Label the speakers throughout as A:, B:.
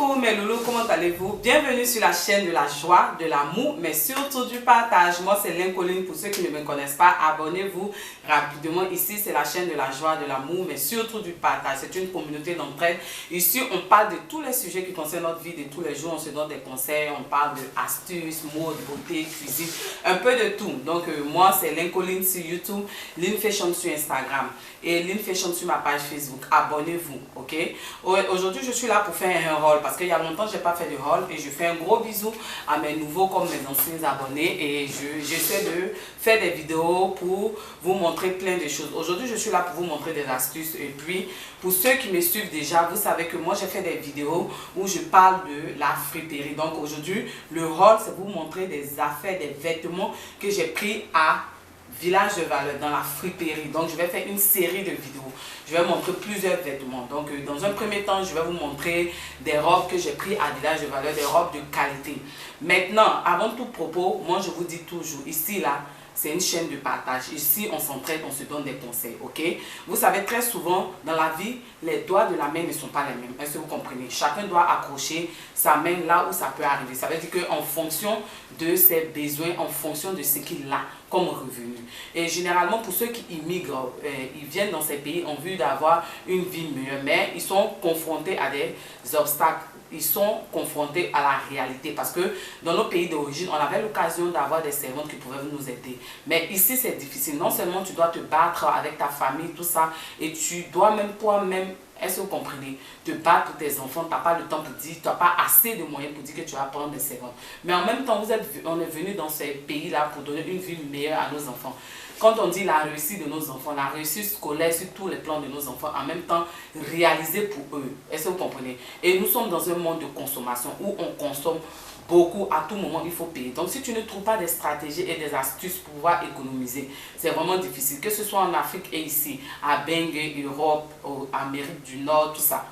A: Coucou mes loulous, comment allez-vous? Bienvenue sur la chaîne de la joie, de l'amour, mais surtout du partage. Moi c'est Lincoln, pour ceux qui ne me connaissent pas, abonnez-vous rapidement. Ici c'est la chaîne de la joie, de l'amour, mais surtout du partage. C'est une communauté d'entraide. Ici on parle de tous les sujets qui concernent notre vie de tous les jours. On se donne des conseils, on parle de astuces, mode, beauté, cuisine, un peu de tout. Donc moi c'est Lincoln sur YouTube, Lynn Fashion sur Instagram et Lynn Fashion sur ma page Facebook. Abonnez-vous, ok? Aujourd'hui je suis là pour faire un haul parce qu'il y a longtemps je n'ai pas fait de haul et je fais un gros bisou à mes nouveaux comme mes anciens abonnés et j'essaie de faire des vidéos pour vous montrer plein de choses. Aujourd'hui je suis là pour vous montrer des astuces et puis pour ceux qui me suivent déjà, vous savez que moi j'ai fait des vidéos où je parle de la friperie. Donc aujourd'hui le haul c'est vous montrer des affaires, des vêtements que j'ai pris à Village de Valeur dans la friperie. Donc je vais faire une série de vidéos. Je vais montrer plusieurs vêtements. Donc dans un premier temps, je vais vous montrer des robes que j'ai prises à Village de Valeur, des robes de qualité. Maintenant, avant tout propos, moi je vous dis toujours, ici là, c'est une chaîne de partage. Ici, on s'entraide, on se donne des conseils, ok? Vous savez, très souvent, dans la vie, les doigts de la main ne sont pas les mêmes. Est-ce que vous comprenez? Chacun doit accrocher sa main là où ça peut arriver. Ça veut dire qu'en fonction de ses besoins, en fonction de ce qu'il a comme revenu. Et généralement, pour ceux qui immigrent, ils viennent dans ces pays en vue d'avoir une vie meilleure, mais ils sont confrontés à des obstacles. Ils sont confrontés à la réalité parce que dans nos pays d'origine, on avait l'occasion d'avoir des servantes qui pouvaient nous aider. Mais ici, c'est difficile. Non seulement tu dois te battre avec ta famille, tout ça, et tu dois même toi-même, est-ce que vous comprenez, te battre pour tes enfants, tu n'as pas le temps pour dire, tu n'as pas assez de moyens pour dire que tu vas prendre des servantes. Mais en même temps, on est venu dans ces pays-là pour donner une vie meilleure à nos enfants. Quand on dit la réussite de nos enfants, la réussite scolaire sur tous les plans de nos enfants, en même temps réalisée pour eux. Est-ce que vous comprenez? Et nous sommes dans un monde de consommation où on consomme beaucoup, à tout moment il faut payer. Donc si tu ne trouves pas des stratégies et des astuces pour pouvoir économiser, c'est vraiment difficile. Que ce soit en Afrique et ici, à Bengue, Europe, Amérique du Nord, tout ça.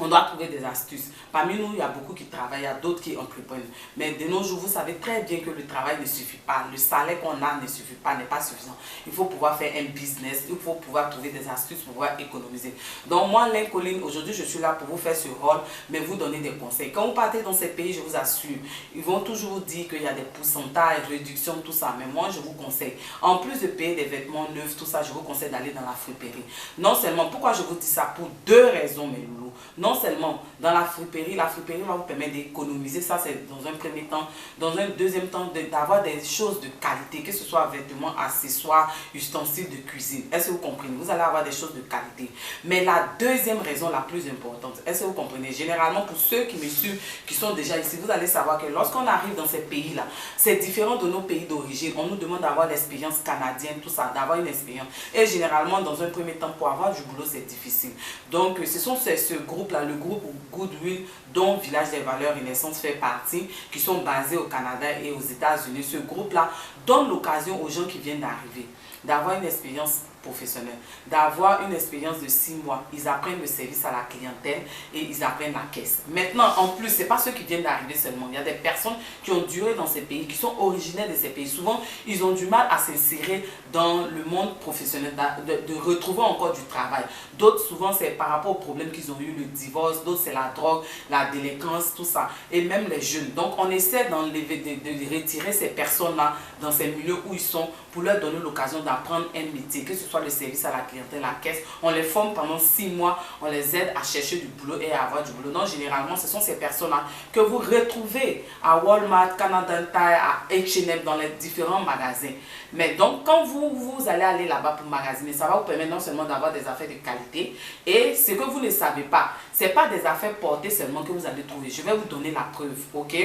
A: On doit trouver des astuces. Parmi nous, il y a beaucoup qui travaillent, il y a d'autres qui entreprennent. Mais de nos jours, vous savez très bien que le travail ne suffit pas. Le salaire qu'on a ne suffit pas, n'est pas suffisant. Il faut pouvoir faire un business, il faut pouvoir trouver des astuces pour pouvoir économiser. Donc moi, Lincoln, aujourd'hui, je suis là pour vous faire ce rôle, mais vous donner des conseils. Quand vous partez dans ces pays, je vous assure, ils vont toujours vous dire qu'il y a des pourcentages, réductions, tout ça. Mais moi, je vous conseille, en plus de payer des vêtements neufs, tout ça, je vous conseille d'aller dans la friperie. Non seulement, pourquoi je vous dis ça? Pour deux raisons, mes loulous. Non seulement dans la friperie va vous permettre d'économiser, ça c'est dans un premier temps. Dans un deuxième temps, d'avoir des choses de qualité, que ce soit vêtements, accessoires, ustensiles de cuisine. Est-ce que vous comprenez? Vous allez avoir des choses de qualité. Mais la deuxième raison la plus importante, est-ce que vous comprenez? Généralement, pour ceux qui me suivent, qui sont déjà ici, vous allez savoir que lorsqu'on arrive dans ces pays-là, c'est différent de nos pays d'origine. On nous demande d'avoir l'expérience canadienne, tout ça, d'avoir une expérience. Et généralement, dans un premier temps, pour avoir du boulot, c'est difficile. Donc, ce sont ce groupe-là, le groupe Goodwill, dont Village des Valeurs Renaissance fait partie, qui sont basés au Canada et aux États-Unis. Ce groupe-là donne l'occasion aux gens qui viennent d'arriver d'avoir une expérience professionnelle, d'avoir une expérience de 6 mois. Ils apprennent le service à la clientèle et ils apprennent la caisse. Maintenant, en plus, ce n'est pas ceux qui viennent d'arriver seulement. Il y a des personnes qui ont duré dans ces pays, qui sont originaires de ces pays. Souvent, ils ont du mal à s'insérer dans le monde professionnel, de retrouver encore du travail. D'autres, souvent, c'est par rapport aux problèmes qu'ils ont eu, le divorce. D'autres, c'est la drogue, la délinquance, tout ça. Et même les jeunes. Donc, on essaie de retirer ces personnes-là dans ces milieux où ils sont pour leur donner l'occasion d'apprendre un métier, que ce soit le service à la clientèle, la caisse. On les forme pendant 6 mois, on les aide à chercher du boulot et à avoir du boulot. Donc, généralement, ce sont ces personnes-là que vous retrouvez à Walmart, Canada Tire, à H&M, dans les différents magasins. Mais donc, quand vous allez aller là-bas pour magasiner, ça va vous permettre non seulement d'avoir des affaires de qualité, et ce que vous ne savez pas, ce n'est pas des affaires portées seulement que vous allez trouver. Je vais vous donner la preuve, ok?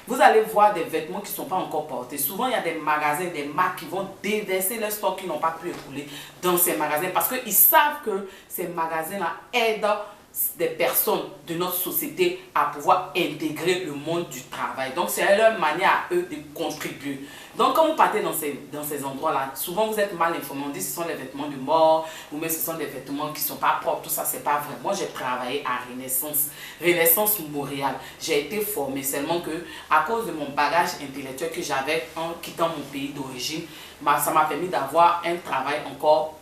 A: Vous allez voir des vêtements qui ne sont pas encore portés. Souvent, il y a des magasins, des marques qui vont déverser leur stock qui n'ont pas pu écouler dans ces magasins parce qu'ils savent que ces magasins-là aident des personnes de notre société à pouvoir intégrer le monde du travail. Donc, c'est leur manière à eux de contribuer. Donc, quand vous partez dans ces endroits-là, souvent vous êtes mal informés. On dit que ce sont les vêtements de mort, ou même ce sont des vêtements qui ne sont pas propres. Tout ça, c'est pas vrai. Moi, j'ai travaillé à Renaissance Montréal. J'ai été formée seulement que, à cause de mon bagage intellectuel que j'avais en quittant mon pays d'origine, ça m'a permis d'avoir un travail encore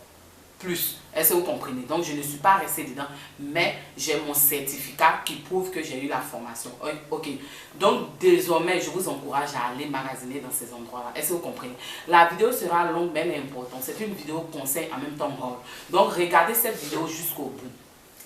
A: plus Est-ce que vous comprenez? Donc, je ne suis pas restée dedans, mais j'ai mon certificat qui prouve que j'ai eu la formation. Ok. Donc, désormais, je vous encourage à aller magasiner dans ces endroits-là. Est-ce que vous comprenez? La vidéo sera longue, mais elle est importante. C'est une vidéo conseil en même temps rôle. Donc, regardez cette vidéo jusqu'au bout.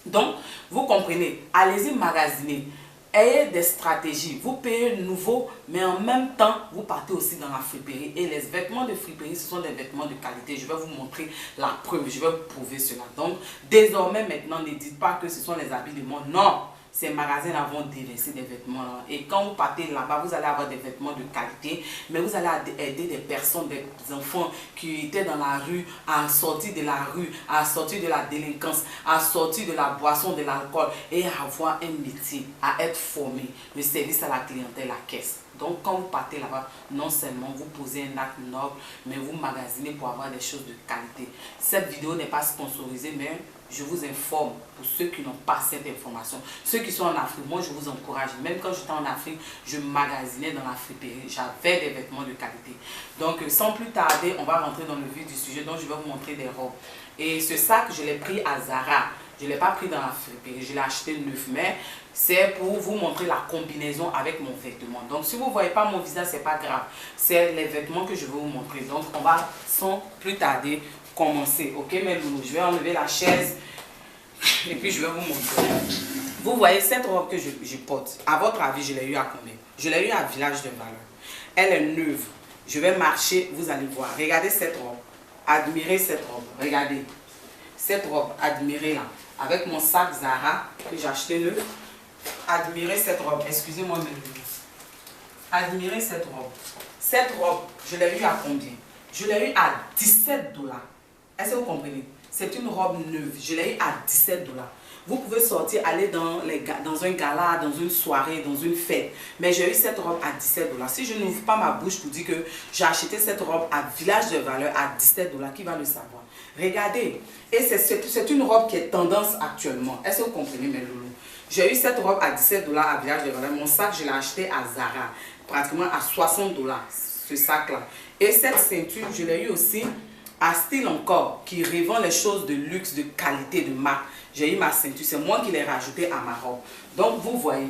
A: Donc, vous comprenez, allez-y magasiner. Ayez des stratégies. Vous payez nouveau, mais en même temps, vous partez aussi dans la friperie. Et les vêtements de friperie, ce sont des vêtements de qualité. Je vais vous montrer la preuve. Je vais vous prouver cela. Donc, désormais, maintenant, ne dites pas que ce sont les habits de mode. Non! Ces magasins-là vont déverser des vêtements là. Et quand vous partez là-bas, vous allez avoir des vêtements de qualité, mais vous allez aider des personnes, des enfants qui étaient dans la rue, à sortir de la rue, à sortir de la délinquance, à sortir de la boisson, de l'alcool et à avoir un métier, à être formé, le service à la clientèle, la caisse. Donc quand vous partez là-bas, non seulement vous posez un acte noble, mais vous magasinez pour avoir des choses de qualité. Cette vidéo n'est pas sponsorisée, mais je vous informe pour ceux qui n'ont pas cette information. Ceux qui sont en Afrique, moi je vous encourage. Même quand j'étais en Afrique, je magasinais dans la friperie. J'avais des vêtements de qualité. Donc sans plus tarder, on va rentrer dans le vif du sujet. Donc je vais vous montrer des robes. Et ce sac, je l'ai pris à Zara. Je ne l'ai pas pris dans la friperie. Je l'ai acheté neuf, mais c'est pour vous montrer la combinaison avec mon vêtement. Donc si vous ne voyez pas mon visage, ce n'est pas grave. C'est les vêtements que je vais vous montrer. Donc on va sans plus tarder commencer. Ok mes loulous, je vais enlever la chaise et puis je vais vous montrer. Vous voyez cette robe que je porte. À votre avis, je l'ai eu à combien? Je l'ai eu à Village de Valeur. Elle est neuve. Je vais marcher, vous allez voir. Regardez cette robe. Admirez cette robe. Regardez. Cette robe, admirez-la. Avec mon sac Zara que j'ai acheté neuf. Admirez cette robe. Excusez-moi mes loulous. Admirez cette robe. Cette robe, je l'ai eu à combien? Je l'ai eu à 17 $. Est-ce que vous comprenez? C'est une robe neuve. Je l'ai eu à 17 $. Vous pouvez sortir, aller dans un gala, dans une soirée, dans une fête. Mais j'ai eu cette robe à 17 $. Si je n'ouvre pas ma bouche pour dire que j'ai acheté cette robe à Village de Valeur à 17 $, qui va le savoir? Regardez. Et c'est une robe qui est tendance actuellement. Est-ce que vous comprenez mes loulous? J'ai eu cette robe à 17 $ à Village de Valeur. Mon sac, je l'ai acheté à Zara. Pratiquement à 60 $. Ce sac-là. Et cette ceinture, je l'ai eu aussi à Style Encore, qui revend les choses de luxe, de qualité, de marque. J'ai eu ma ceinture, c'est moi qui l'ai rajouté à ma robe. Donc vous voyez,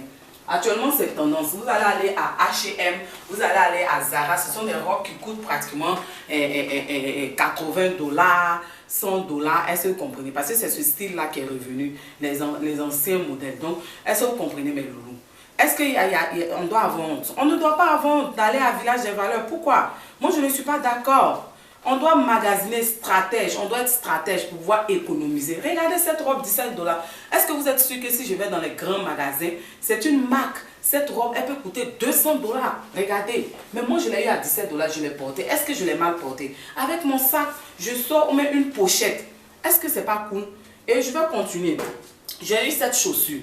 A: actuellement c'est tendance. Vous allez aller à H&M, vous allez aller à Zara. Ce sont des robes qui coûtent pratiquement 80 $, 100 $. Est-ce que vous comprenez? Parce que c'est ce style-là qui est revenu, les anciens modèles. Donc, est-ce que vous comprenez mes loulous? Est-ce qu'on doit avoir honte? On ne doit pas avoir honte d'aller à Village des Valeurs. Pourquoi? Moi, je ne suis pas d'accord. On doit magasiner stratège. On doit être stratège pour pouvoir économiser. Regardez cette robe, 17 $. Est-ce que vous êtes sûr que si je vais dans les grands magasins, c'est une marque? Cette robe, elle peut coûter 200 $. Regardez. Mais moi, je l'ai eu à 17 $. Je l'ai portée. Est-ce que je l'ai mal portée? Avec mon sac, je sors ou même une pochette. Est-ce que c'est pas cool? Et je vais continuer. J'ai eu cette chaussure.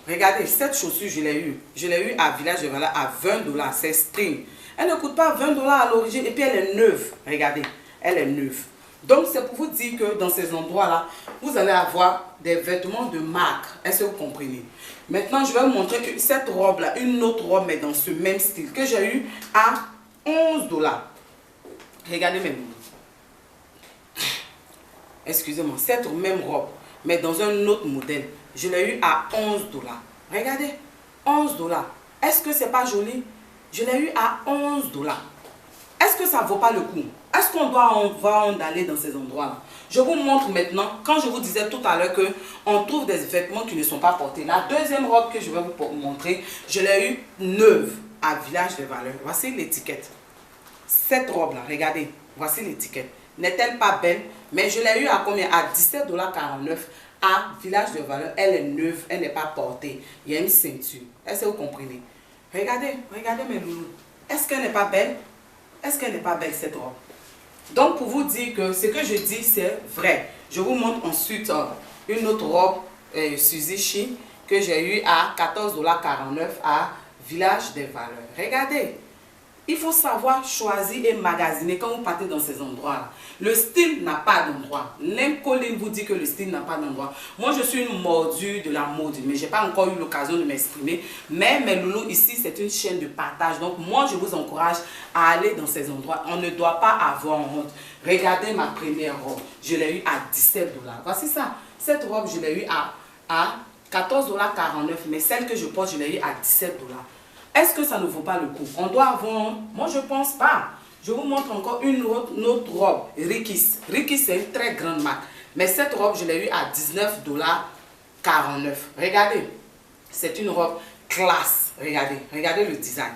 A: Regardez, cette chaussure, je l'ai eu. Je l'ai eu à Village de Valeur à 20 $. C'est string. Elle ne coûte pas 20 $ à l'origine et puis elle est neuve. Regardez, elle est neuve. Donc, c'est pour vous dire que dans ces endroits-là, vous allez avoir des vêtements de marque. Est-ce que vous comprenez? Maintenant, je vais vous montrer que cette robe-là, une autre robe, mais dans ce même style, que j'ai eu à 11 $. Regardez même. Excusez-moi, cette même robe, mais dans un autre modèle, je l'ai eu à 11 $. Regardez, 11 $. Est-ce que c'est pas joli? Je l'ai eu à 11 $. Est-ce que ça ne vaut pas le coup? Est-ce qu'on doit avoir honte d'aller dans ces endroits-là? Je vous montre maintenant, quand je vous disais tout à l'heure qu'on trouve des vêtements qui ne sont pas portés. La deuxième robe que je vais vous montrer, je l'ai eu neuve à Village de Valeur. Voici l'étiquette. Cette robe-là, regardez, voici l'étiquette. N'est-elle pas belle? Mais je l'ai eu à combien? À 17,49 $ à Village de Valeur. Elle est neuve, elle n'est pas portée. Il y a une ceinture. Est-ce que vous comprenez? Regardez, regardez mes loulous. Est-ce qu'elle n'est pas belle? Est-ce qu'elle n'est pas belle cette robe? Donc pour vous dire que ce que je dis c'est vrai. Je vous montre ensuite une autre robe Suzuki que j'ai eu à 14,49 $ à Village des Valeurs. Regardez. Il faut savoir choisir et magasiner quand vous partez dans ces endroits-là. Le style n'a pas d'endroit. L'incolline vous dit que le style n'a pas d'endroit. Moi, je suis une mordue de la mode, mais je n'ai pas encore eu l'occasion de m'exprimer. Mais mes loulous, ici, c'est une chaîne de partage. Donc, moi, je vous encourage à aller dans ces endroits. On ne doit pas avoir honte. Regardez ma première robe. Je l'ai eue à 17 $. Voici ça. Cette robe, je l'ai eue à 14,49 $. Mais celle que je porte, je l'ai eue à 17 $. Est-ce que ça ne vaut pas le coup? On doit avoir... Moi, je ne pense pas. Je vous montre encore une autre robe. Rikis. Rikis, c'est une très grande marque. Mais cette robe, je l'ai eue à 19,49 $. Regardez. C'est une robe classe. Regardez. Regardez le design.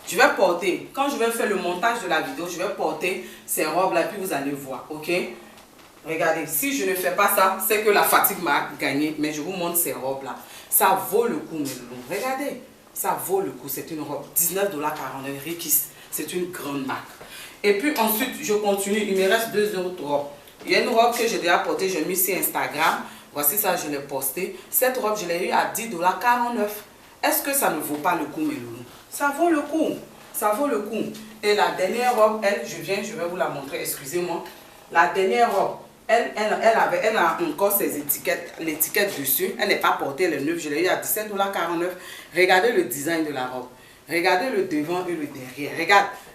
A: Je vais porter, quand je vais faire le montage de la vidéo, je vais porter ces robes-là, puis vous allez voir. Ok? Regardez. Si je ne fais pas ça, c'est que la fatigue m'a gagné. Mais je vous montre ces robes-là. Ça vaut le coup, mes loulous. Regardez. Ça vaut le coup, c'est une robe, 19,49 $, Rikis, c'est une grande marque. Et puis ensuite, je continue, il me reste 2 autres robes. Il y a une robe que j'ai déjà portée, j'ai mis sur Instagram, voici ça, je l'ai postée. Cette robe, je l'ai eue à 10,49 $. Est-ce que ça ne vaut pas le coup, mes loulous? Ça vaut le coup, ça vaut le coup. Et la dernière robe, elle, je vais vous la montrer, excusez-moi. La dernière robe, elle a encore ses étiquettes, l'étiquette dessus. Elle n'est pas portée, elle est neuve. Je l'ai eu à 17,49 $. Regardez le design de la robe. Regardez le devant et le derrière.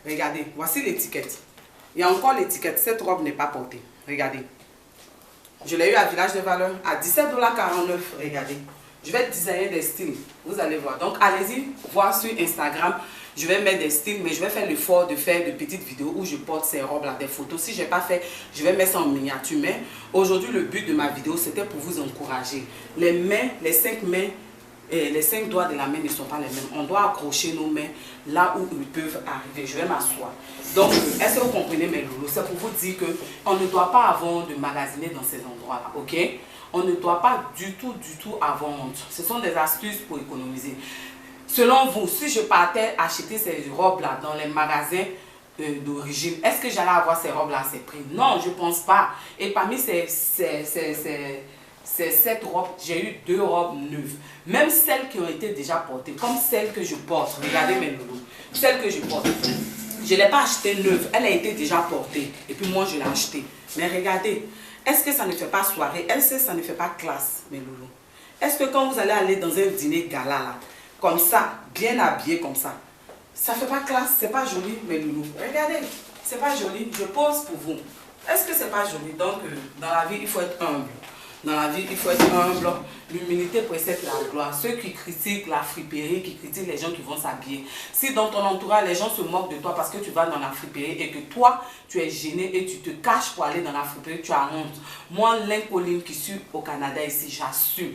A: Regardez. Voici l'étiquette. Il y a encore l'étiquette. Cette robe n'est pas portée. Regardez. Je l'ai eu à Village de Valeurs à 17,49 $. Regardez. Je vais designer des styles. Vous allez voir. Donc, allez-y voir sur Instagram. Je vais mettre des styles, mais je vais faire l'effort de faire de petites vidéos où je porte ces robes-là, des photos. Si je n'ai pas fait, je vais mettre ça en miniature. Mais aujourd'hui, le but de ma vidéo, c'était pour vous encourager. Les mains, les 5 mains, les 5 doigts de la main ne sont pas les mêmes. On doit accrocher nos mains là où ils peuvent arriver. Je vais m'asseoir. Donc, est-ce que vous comprenez mes loulous? C'est pour vous dire qu'on ne doit pas avoir de magasiner dans ces endroits-là, ok? On ne doit pas du tout avoir honte. Ce sont des astuces pour économiser. Selon vous, si je partais acheter ces robes-là dans les magasins d'origine, est-ce que j'allais avoir ces robes-là à ces prix? Non, je ne pense pas. Et parmi ces 7 robes, j'ai eu 2 robes neuves. Même celles qui ont été déjà portées, comme celle que je porte. Regardez mes loulous. Celle que je porte. Je ne l'ai pas achetée neuve. Elle a été déjà portée. Et puis moi, je l'ai achetée. Mais regardez. Est-ce que ça ne fait pas soirée? Est-ce que ça ne fait pas classe, mes loulous? Est-ce que quand vous allez aller dans un dîner gala, là, comme ça, bien habillé comme ça, ça ne fait pas classe? C'est pas joli, mes loulous? Regardez, c'est pas joli. Je pose pour vous. Est-ce que c'est pas joli? Donc, dans la vie, il faut être humble. Dans la vie, il faut être humble. L'humilité précède la gloire. Ceux qui critiquent la friperie, qui critiquent les gens qui vont s'habiller. Si dans ton entourage, les gens se moquent de toi parce que tu vas dans la friperie et que toi, tu es gêné et tu te caches pour aller dans la friperie, tu as honte. Moi, l'incolline qui suis au Canada ici, j'assume.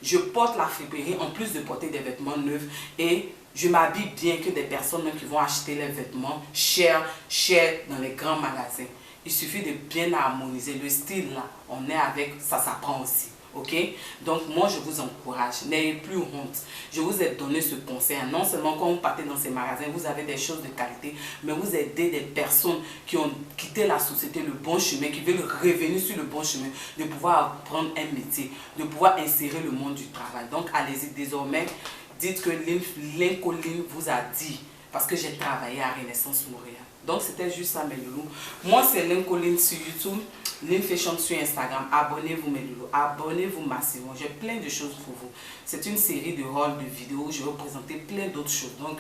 A: Je porte la friperie en plus de porter des vêtements neufs et je m'habille bien que des personnes qui vont acheter les vêtements chers dans les grands magasins. Il suffit de bien harmoniser. Le style là, on est avec, ça s'apprend aussi. Ok? Donc moi je vous encourage, n'ayez plus honte. Je vous ai donné ce conseil. Non seulement quand vous partez dans ces magasins, vous avez des choses de qualité, mais vous aidez des personnes qui ont quitté la société, le bon chemin, qui veulent revenir sur le bon chemin, de pouvoir apprendre un métier, de pouvoir insérer le monde du travail. Donc allez-y désormais, dites que l'incolline vous a dit, parce que j'ai travaillé à Renaissance Montréal. Donc c'était juste ça mes loulous. Moi c'est l'incolline sur YouTube, Lynn Fashion sur Instagram. Abonnez-vous mes loulous, abonnez-vous massivement. J'ai plein de choses pour vous. C'est une série de rôles, de vidéos. Je vais vous présenter plein d'autres choses. Donc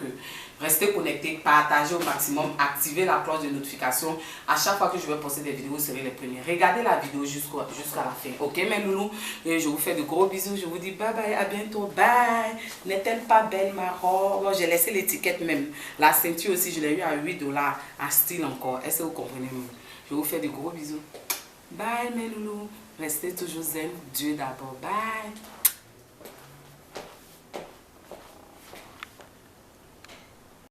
A: restez connectés, partagez au maximum, activez la cloche de notification. À chaque fois que je vais poster des vidéos, vous serez les premiers. Regardez la vidéo jusqu'à la fin. Ok mes loulous? Et je vous fais de gros bisous. Je vous dis bye bye, à bientôt. Bye. N'est-elle pas belle ma robe? J'ai laissé l'étiquette même. La ceinture aussi, je l'ai eu à 8 $. À style encore. Est-ce que vous comprenez? Je vous fais de gros bisous. Bye mes loulous. Restez toujours zen. Dieu d'abord. Bye.